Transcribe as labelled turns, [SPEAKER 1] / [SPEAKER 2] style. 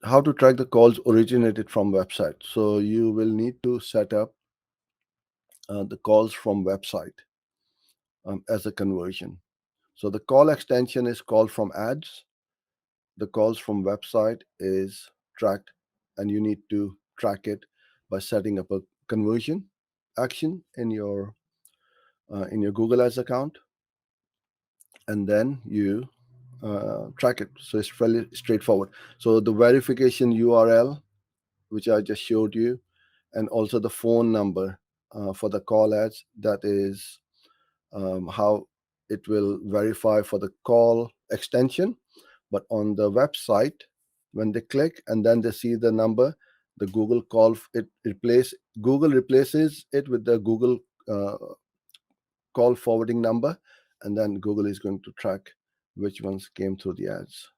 [SPEAKER 1] how to track the calls originated from website. So you will need to set up the calls from website as a conversion. So the call extension is call from ads. The calls from website is tracked, and you need to track it by setting up a conversion action in your Google Ads account, and then you track it. So it's fairly straightforward. So the verification URL, which I just showed you, and also the phone number for the call ads, that is how it will verify for the call extension. But on the website, when they click and then they see the number, the Google call, Google replaces it with the Google uh, call forwarding number, and then Google is going to track which ones came through the ads.